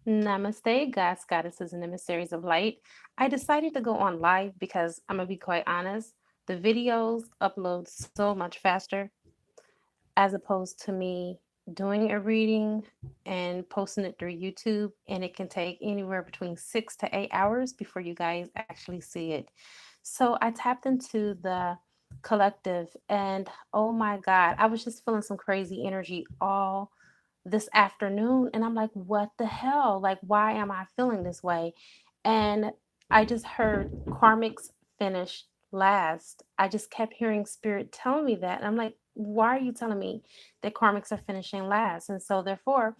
Namaste, gods, goddesses, and emissaries of light. I decided to go on live because I'm gonna be quite honest. The videos upload so much faster as opposed to me doing a reading and posting it through YouTube, and it can take anywhere between 6 to 8 hours before you guys actually see it. So I tapped into the collective, and oh my God, I was just feeling some crazy energy all this afternoon, and I'm like, what the hell? Like, why am I feeling this way? And I just heard Karmics finished last. I just kept hearing spirit telling me that. And I'm like, why are you telling me that Karmics are finishing last? And so therefore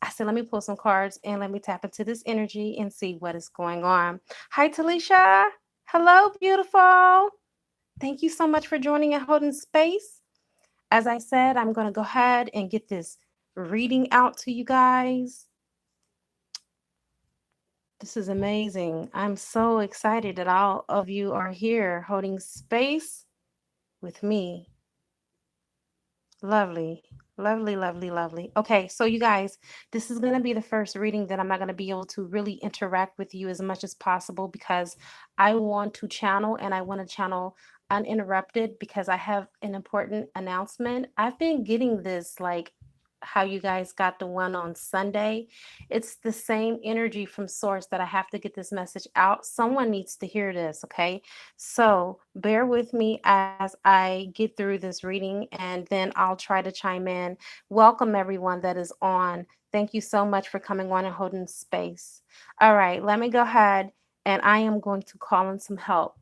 I said, let me pull some cards and let me tap into this energy and see what is going on. Hi, Talisha. Hello, beautiful. Thank you so much for joining and holding space. As I said, I'm going to go ahead and get this reading out to you guys. This is amazing. I'm so excited that all of you are here holding space with me. Lovely, lovely, lovely, lovely. Okay, so you guys, this is going to be the first reading that I'm not going to be able to really interact with you as much as possible because I want to channel and I want to channel uninterrupted because I have an important announcement. I've been getting this like how you guys got the one on Sunday. It's the same energy from source that I have to get this message out. Someone needs to hear this, okay? So bear with me as I get through this reading and then I'll try to chime in. Welcome, everyone that is on. Thank you so much for coming on and holding space. All right, let me go ahead and I am going to call in some help.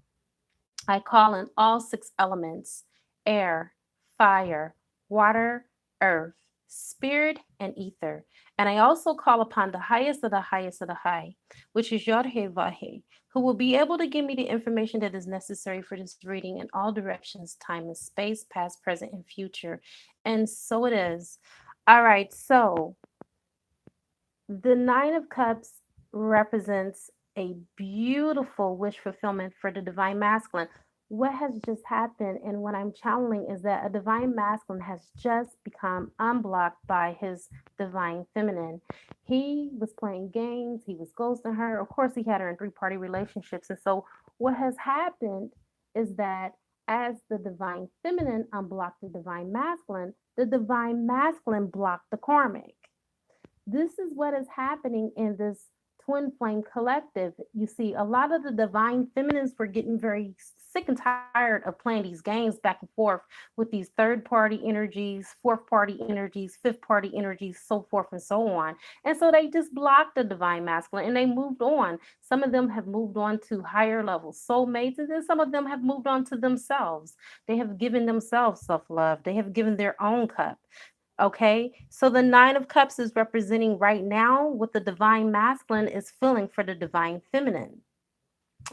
I call in all 6 elements: air, fire, water, earth, spirit, and ether. And I also call upon the highest of the highest of the high, which is Yod He Vahe, who will be able to give me the information that is necessary for this reading in all directions, time and space, past, present, and future. And so it is. All right, so the Nine of Cups represents a beautiful wish fulfillment for the divine masculine. What has just happened, and what I'm channeling, is that a divine masculine has just become unblocked by his divine feminine. He was playing games, he was ghosting her. Of course, he had her in three-party relationships. And so, what has happened is that as the divine feminine unblocked the divine masculine blocked the karmic. This is what is happening in this twin flame collective. You see, a lot of the divine feminines were getting very sick and tired of playing these games back and forth with these third party energies, fourth party energies, fifth party energies, so forth and so on. And so they just blocked the divine masculine and they moved on. Some of them have moved on to higher level soulmates, and then some of them have moved on to themselves. They have given themselves self love, they have given their own cup. Okay, so the Nine of Cups is representing right now what the divine masculine is feeling for the divine feminine.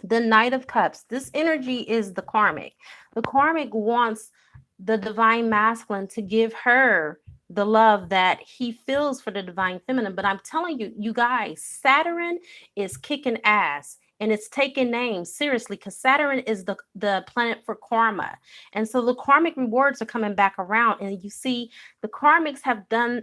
The Knight of Cups, this energy is the karmic. The karmic wants the divine masculine to give her the love that he feels for the divine feminine. But I'm telling you, you guys, Saturn is kicking ass and it's taking names seriously because Saturn is the planet for karma. And so the karmic rewards are coming back around. And you see, the karmics have done,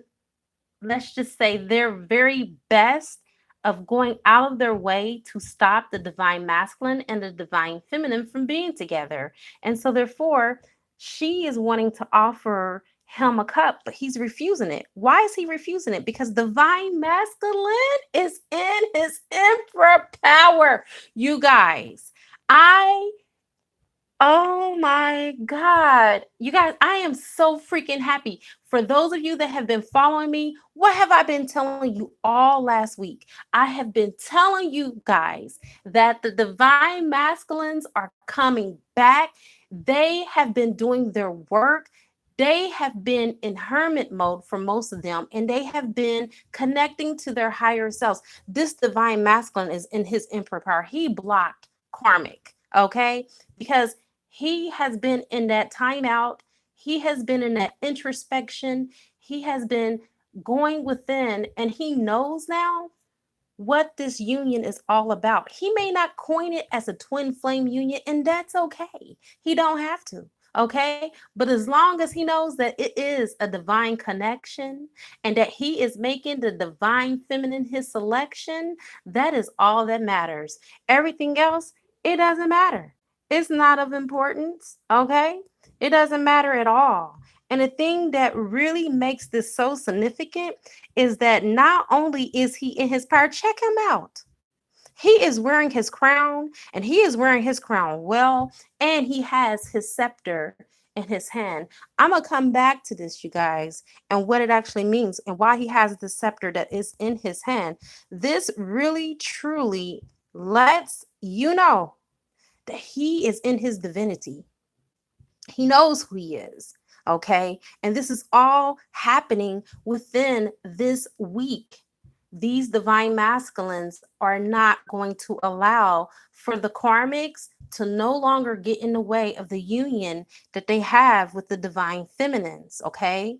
let's just say, their very best of going out of their way to stop the divine masculine and the divine feminine from being together. And so, therefore, she is wanting to offer him a cup, but he's refusing it. Why is he refusing it? Because divine masculine is in his emperor power. You guys, I Oh my God. You guys, I am so freaking happy. For those of you that have been following me, what have I been telling you all last week? I have been telling you guys that the divine masculines are coming back. They have been doing their work. They have been in hermit mode for most of them, and they have been connecting to their higher selves. This divine masculine is in his emperor power. He blocked karmic, okay? Because he has been in that timeout. He has been in that introspection. He has been going within, and he knows now what this union is all about. He may not coin it as a twin flame union, and that's okay. He don't have to. Okay. But as long as he knows that it is a divine connection and that he is making the divine feminine his selection, that is all that matters. Everything else, it doesn't matter. It's not of importance. Okay. It doesn't matter at all. And the thing that really makes this so significant is that not only is he in his power, check him out. He is wearing his crown, and he is wearing his crown well, and he has his scepter in his hand. I'm going to come back to this, you guys, and what it actually means and why he has the scepter that is in his hand. This really, truly lets you know that he is in his divinity. He knows who he is. Okay. And this is all happening within this week. These divine masculines are not going to allow for the karmics to no longer get in the way of the union that they have with the divine feminines. Okay.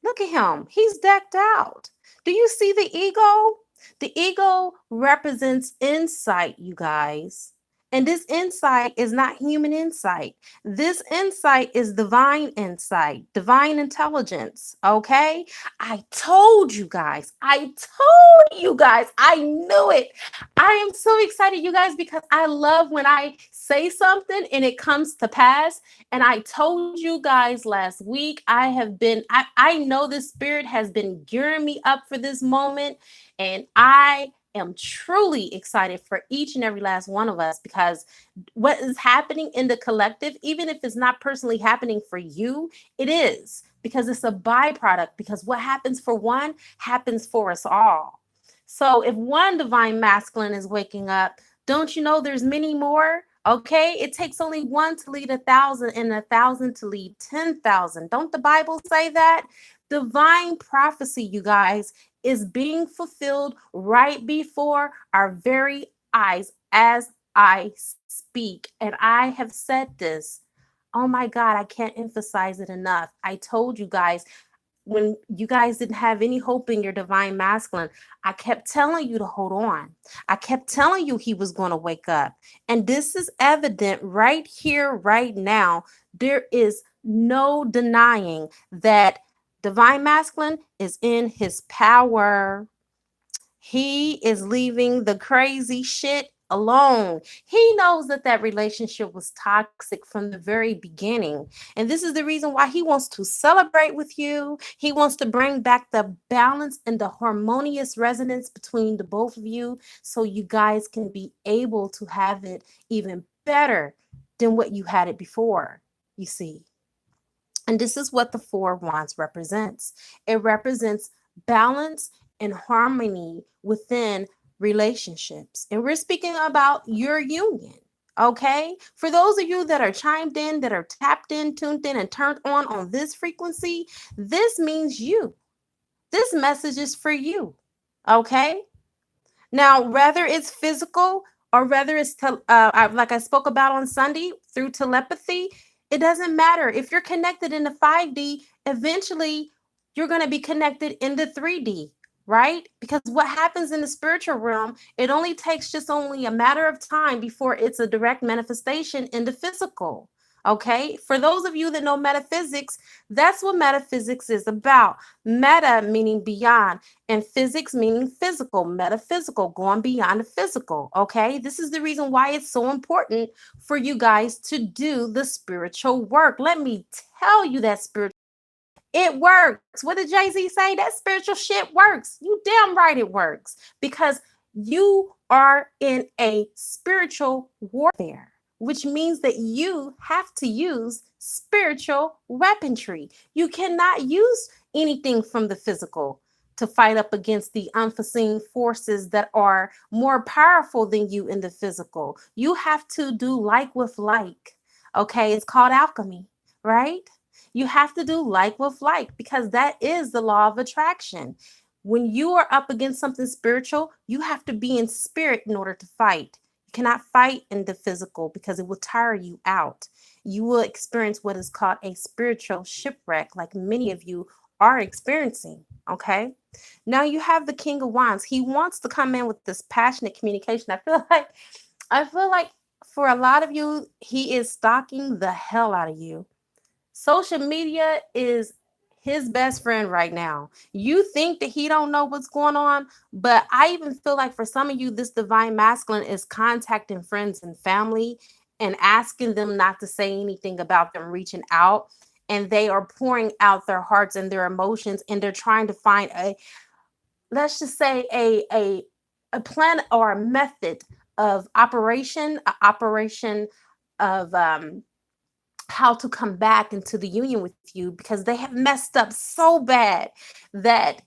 Look at him. He's decked out. Do you see the ego? The ego represents insight, you guys. And this insight is not human insight. This insight is divine insight, divine intelligence. Okay. I told you guys. I told you guys. I knew it. I am so excited, you guys, because I love when I say something and it comes to pass. And I told you guys last week, I know the spirit has been gearing me up for this moment. And I am truly excited for each and every last one of us because what is happening in the collective, even if it's not personally happening for you, it is because it's a byproduct. Because what happens for one happens for us all. So if one divine masculine is waking up, don't you know there's many more? Okay, it takes only one to lead 1,000 and 1,000 to lead 10,000. Don't the Bible say that? Divine prophecy, you guys, is being fulfilled right before our very eyes as I speak. And I have said this. Oh my God, I can't emphasize it enough. I told you guys when you guys didn't have any hope in your divine masculine, I kept telling you to hold on. I kept telling you he was going to wake up. And this is evident right here, right now. There is no denying that divine masculine is in his power. He is leaving the crazy shit alone. He knows that that relationship was toxic from the very beginning. And this is the reason why he wants to celebrate with you. He wants to bring back the balance and the harmonious resonance between the both of you so you guys can be able to have it even better than what you had it before, you see. And this is what the Four of Wands represents. It represents balance and harmony within relationships. And we're speaking about your union. Okay. For those of you that are chimed in, that are tapped in, tuned in, and turned on this frequency, this means you. This message is for you. Okay. Now, whether it's physical or whether it's like I spoke about on Sunday through telepathy, it doesn't matter. If you're connected in the 5D, eventually you're going to be connected in the 3D, right? Because what happens in the spiritual realm, it only takes just only a matter of time before it's a direct manifestation in the physical. Okay. For those of you that know metaphysics, that's what metaphysics is about. Meta meaning beyond, and physics meaning physical, metaphysical, going beyond the physical. Okay. This is the reason why it's so important for you guys to do the spiritual work. Let me tell you that spiritual. It works. What did Jay-Z say? That spiritual shit works. You damn right it works because you are in a spiritual warfare, which means that you have to use spiritual weaponry. You cannot use anything from the physical to fight up against the unforeseen forces that are more powerful than you in the physical. You have to do like with like. Okay, it's called alchemy, right? You have to do like with like because that is the law of attraction. When you are up against something spiritual, you have to be in spirit in order to fight. You cannot fight in the physical because it will tire you out. You will experience what is called a spiritual shipwreck, like many of you are experiencing. Okay. Now you have the King of Wands. He wants to come in with this passionate communication. I feel like For a lot of you, he is stalking the hell out of you. Social media is his best friend right now. You think that he don't know what's going on, but I even feel like for some of you, this divine masculine is contacting friends and family and asking them not to say anything about them reaching out. And they are pouring out their hearts and their emotions, and they're trying to find a, let's just say, a plan or a method of operation, a operation of how to come back into the union with you, because they have messed up so bad that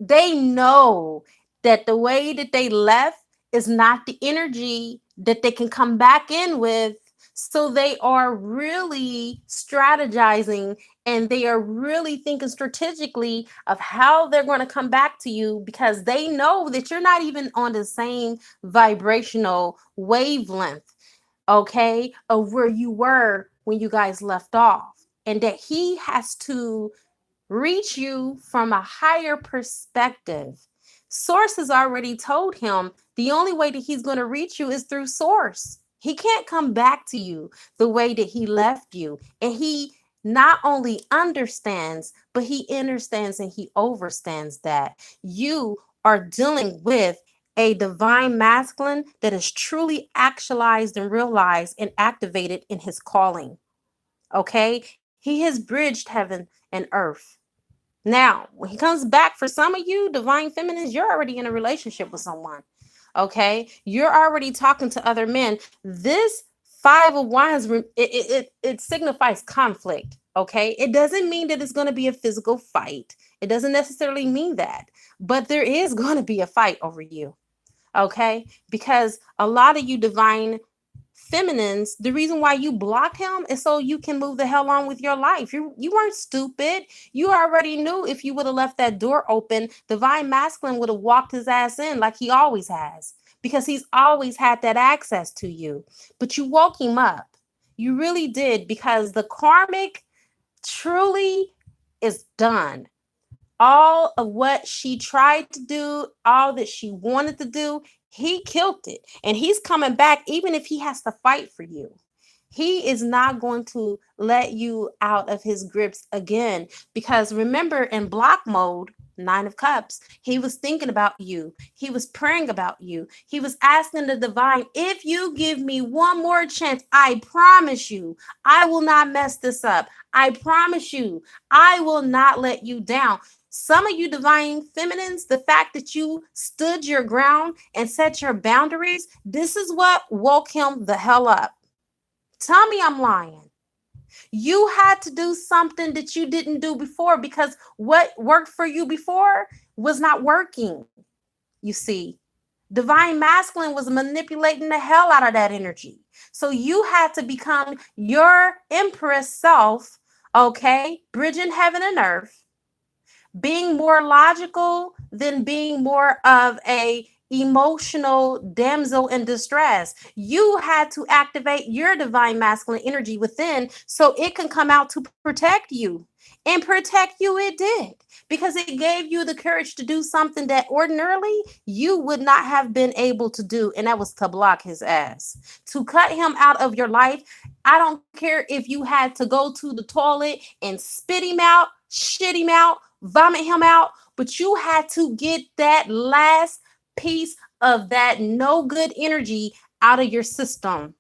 they know that the way that they left is not the energy that they can come back in with. So they are really strategizing, and they are really thinking strategically of how they're going to come back to you, because they know that you're not even on the same vibrational wavelength, okay, of where you were when you guys left off, and that he has to reach you from a higher perspective. Source has already told him the only way that he's going to reach you is through source. He can't come back to you the way that he left you. And he not only understands, but he understands and he overstands that you are dealing with a divine masculine that is truly actualized and realized and activated in his calling. Okay? He has bridged heaven and earth. Now, when he comes back, for some of you, divine feminines, you're already in a relationship with someone. Okay. You're already talking to other men. This Five of Wands, it signifies conflict. Okay. It doesn't mean that it's going to be a physical fight. It doesn't necessarily mean that, but there is going to be a fight over you. Okay. Because a lot of you divine feminines, the reason why you block him is so you can move the hell on with your life. You weren't stupid. You already knew if you would have left that door open, divine masculine would have walked his ass in like he always has, because he's always had that access to you. But you woke him up. You really did, because the karmic truly is done. All of what she tried to do, all that she wanted to do, he killed it. And he's coming back, even if he has to fight for you. He is not going to let you out of his grips again. Because remember, in block mode, Nine of Cups, he was thinking about you. He was praying about you. He was asking the divine, if you give me one more chance, I promise you, I will not mess this up. I promise you, I will not let you down. Some of you divine feminines, the fact that you stood your ground and set your boundaries, this is what woke him the hell up. Tell me I'm lying. You had to do something that you didn't do before, because what worked for you before was not working. You see, divine masculine was manipulating the hell out of that energy. So you had to become your empress self, okay? Bridging heaven and earth, being more logical than being more of a emotional damsel in distress. You had to activate your divine masculine energy within so it can come out to protect you. And protect you it did, because it gave you the courage to do something that ordinarily you would not have been able to do, and that was to block his ass, to cut him out of your life. I don't care if you had to go to the toilet and spit him out, shit him out, vomit him out, but you had to get that last piece of that no good energy out of your system.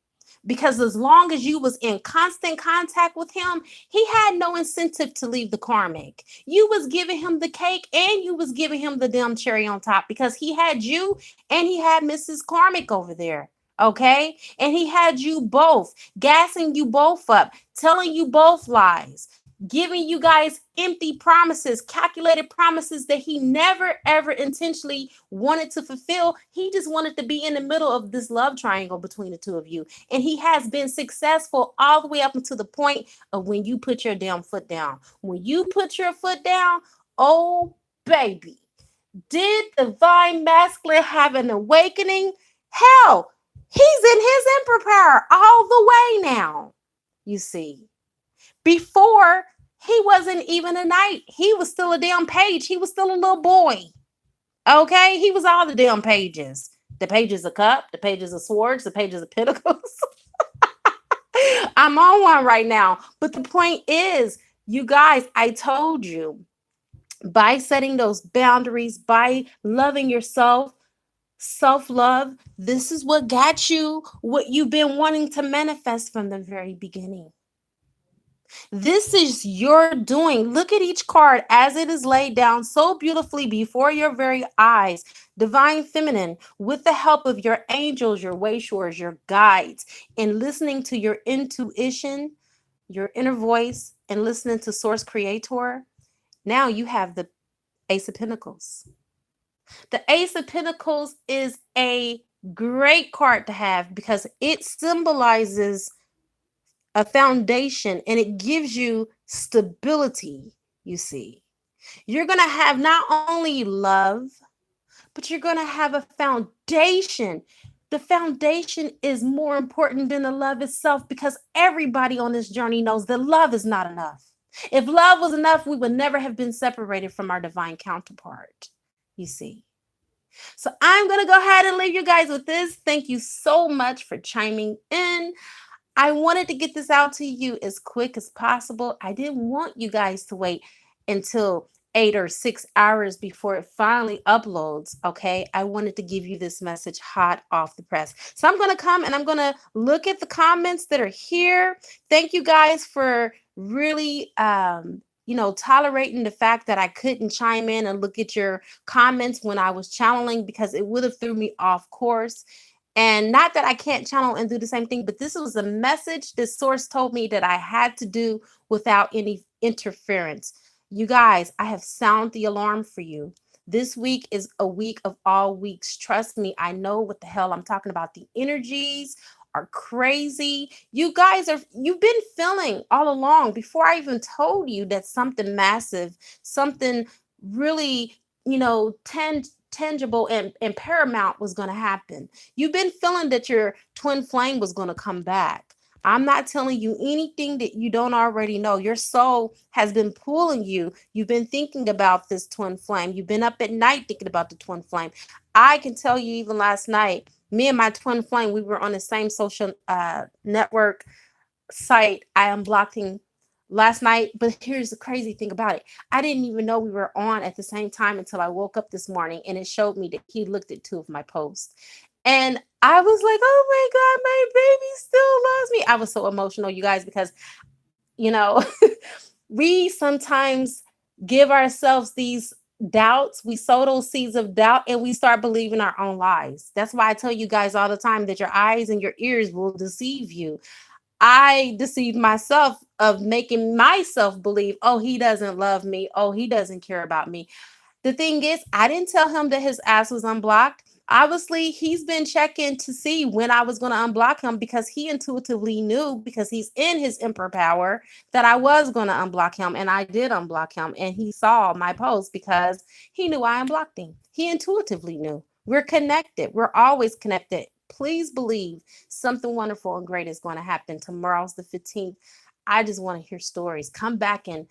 Because as long as you was in constant contact with him, he had no incentive to leave the karmic. You was giving him the cake and you was giving him the damn cherry on top, because he had you and he had Mrs. Karmic over there. Okay. And he had you both, gassing you both up, telling you both lies, giving you guys empty promises, calculated promises that he never ever intentionally wanted to fulfill. He just wanted to be in the middle of this love triangle between the two of you. And he has been successful all the way up until the point of when you put your damn foot down. When you put your foot down, oh baby, did divine masculine have an awakening? Hell, he's in his emperor power all the way now. You see. Before, he wasn't even a knight. He was still a damn page. He was still a little boy. Okay? He was all the damn pages. The pages of cup, the pages of swords, the pages of pentacles. I'm on one right now. But the point is, you guys, I told you, by setting those boundaries, by loving yourself, self love, this is what got you what you've been wanting to manifest from the very beginning. This is your doing. Look at each card as it is laid down so beautifully before your very eyes. Divine Feminine, with the help of your angels, your wayshores, your guides, and listening to your intuition, your inner voice, and listening to Source Creator. Now you have the Ace of Pentacles. The Ace of Pentacles is a great card to have because it symbolizes a foundation and it gives you stability. You see, you're going to have not only love, but you're going to have a foundation. The foundation is more important than the love itself because everybody on this journey knows that love is not enough. If love was enough, we would never have been separated from our divine counterpart. You see. So I'm going to go ahead and leave you guys with this. Thank you so much for chiming in. I wanted to get this out to you as quick as possible. I didn't want you guys to wait until 8 or 6 hours before it finally uploads. Okay. I wanted to give you this message hot off the press. So I'm going to come and I'm going to look at the comments that are here. Thank you guys for really, tolerating the fact that I couldn't chime in and look at your comments when I was channeling because it would have threw me off course. And not that I can't channel and do the same thing, but this was a message this source told me that I had to do without any interference. You guys, I have sound the alarm for you. This week is a week of all weeks. Trust me, I know what the hell I'm talking about. The energies are crazy. You've been feeling all along before I even told you that something massive, something really, tangible and paramount was going to happen. You've been feeling that your twin flame was going to come back. I'm not telling you anything that you don't already know. Your soul has been pulling you. You've been thinking about this twin flame. You've been up at night thinking about the twin flame. I can tell you, even last night, me and my twin flame, we were on the same social network site. I unblocked him last night, but here's the crazy thing about it. I didn't even know we were on at the same time until I woke up this morning and it showed me that he looked at two of my posts. And I was like, oh my God, my baby still loves me. I was so emotional, you guys, because, you know, we sometimes give ourselves these doubts. We sow those seeds of doubt and we start believing our own lies. That's why I tell you guys all the time that your eyes and your ears will deceive you. I deceived myself of making myself believe, oh, he doesn't love me. Oh, he doesn't care about me. The thing is, I didn't tell him that his ass was unblocked. Obviously, he's been checking to see when I was going to unblock him because he intuitively knew, because he's in his emperor power, that I was going to unblock him. And I did unblock him. And he saw my post because he knew I unblocked him. He intuitively knew. We're connected. We're always connected. Please believe something wonderful and great is going to happen. Tomorrow's the 15th. I just want to hear stories. Come back and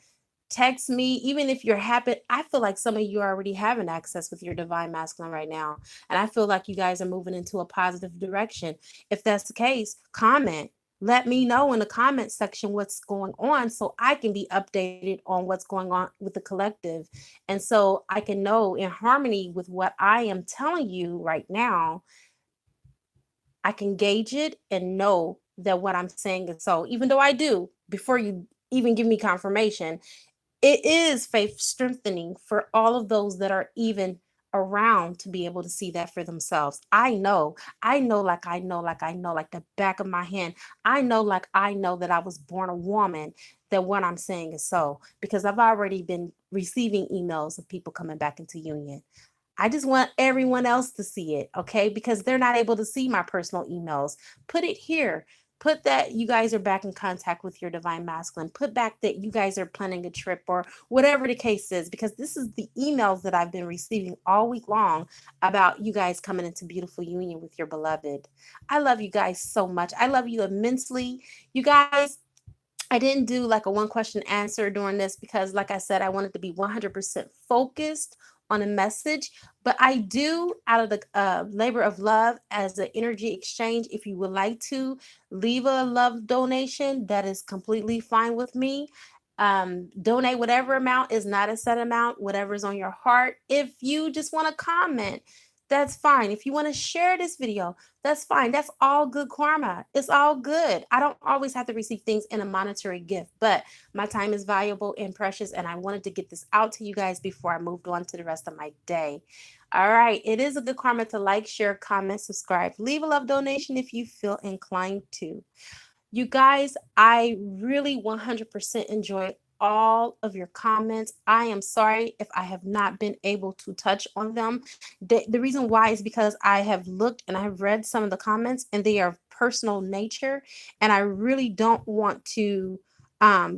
text me, even if you're happy. I feel like some of you are already having access with your divine masculine right now. And I feel like you guys are moving into a positive direction. If that's the case, comment. Let me know in the comment section what's going on so I can be updated on what's going on with the collective. And so I can know in harmony with what I am telling you right now, I can gauge it and know that what I'm saying is so. Even though I do, before you even give me confirmation, it is faith strengthening for all of those that are even around to be able to see that for themselves. Like the back of my hand. I know that I was born a woman, that what I'm saying is so, because I've already been receiving emails of people coming back into union. I just want everyone else to see it, okay? Because they're not able to see my personal emails. Put it here. Put that you guys are back in contact with your divine masculine. Put back that you guys are planning a trip or whatever the case is, because this is the emails that I've been receiving all week long about you guys coming into beautiful union with your beloved. I love you guys so much. I love you immensely. You guys, I didn't do like a one question answer during this because, like I said, I wanted to be 100% focused on a message, but I do, out of the labor of love as an energy exchange, if you would like to leave a love donation, that is completely fine with me. Donate whatever amount, is not a set amount, whatever's on your heart. If you just want to comment, that's fine. If you want to share this video, that's fine. That's all good karma. It's all good. I don't always have to receive things in a monetary gift, but my time is valuable and precious, and I wanted to get this out to you guys before I moved on to the rest of my day. All right. It is a good karma to like, share, comment, subscribe, leave a love donation if you feel inclined to. You guys, I really 100% enjoy all of your comments. I am sorry if I have not been able to touch on them. The reason why is because I have looked and I have read some of the comments, and they are of personal nature. And I really don't want to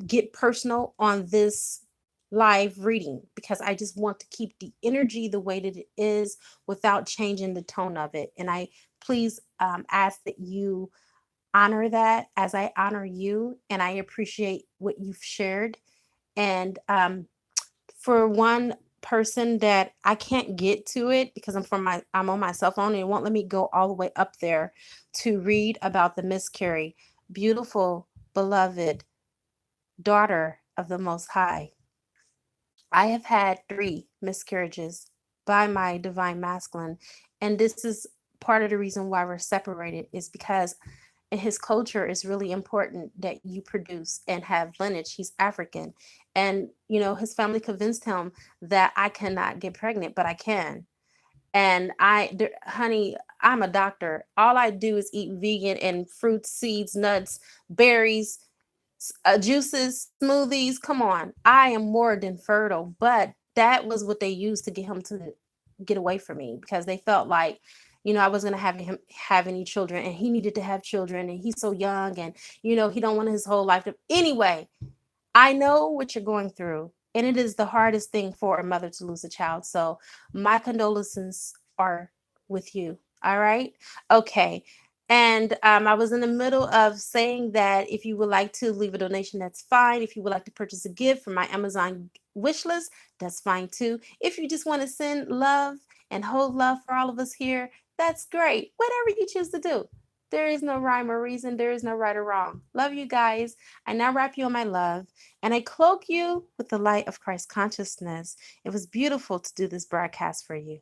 get personal on this live reading, because I just want to keep the energy the way that it is without changing the tone of it. And I please ask that you honor that as I honor you, and I appreciate what you've shared. And for one person that I can't get to it because I'm on my cell phone and it won't let me go all the way up there to read about the miscarry. Beautiful, beloved daughter of the Most High, I have had 3 miscarriages by my divine masculine, and this is part of the reason why we're separated, is because in his culture it's really important that you produce and have lineage. He's African, and his family convinced him that I cannot get pregnant, but I can. And honey, I'm a doctor. All I do is eat vegan and fruits, seeds, nuts, berries, juices, smoothies. Come on, I am more than fertile. But that was what they used to get him to get away from me, because they felt like, I wasn't gonna have him have any children, and he needed to have children, and he's so young, and he don't want his whole life to. Anyway, I know what you're going through, and it is the hardest thing for a mother to lose a child. So my condolences are with you. All right. Okay. And I was in the middle of saying that if you would like to leave a donation, that's fine. If you would like to purchase a gift from my Amazon wish list, that's fine too. If you just want to send love and hold love for all of us here, that's great. Whatever you choose to do. There is no rhyme or reason. There is no right or wrong. Love you guys. I now wrap you in my love, and I cloak you with the light of Christ consciousness. It was beautiful to do this broadcast for you.